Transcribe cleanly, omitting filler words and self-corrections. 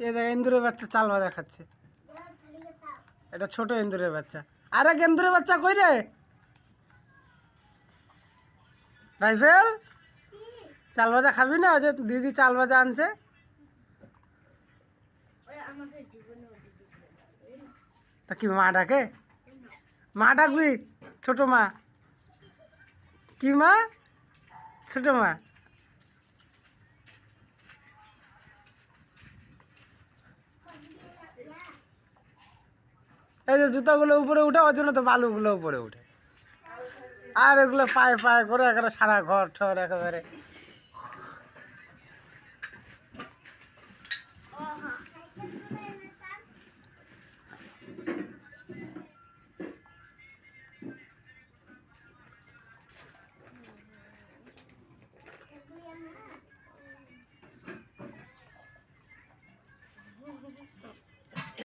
এ দেখ ইন্দুরের বাচ্চা চাল ভাজা খাচ্ছে। এটা ছোট ইন্দুরের বাচ্চা। আরে ইন্দুরের বাচ্চা কই রে? রাইফেল চাল ভাজা খাবি না? ওই যে দিদি চাল ভাজা আনছে। তা কি মা ডাকে? মা ডাকবি? ছোট মা? কি মা? ছোট মা? এই যে জুতাগুলো উপরে উঠে, ওর জন্য তো বালুগুলো উপরে উঠে। আর এগুলো পায়ে পায়ে করে একেবারে সারা ঘর ঠর একেবারে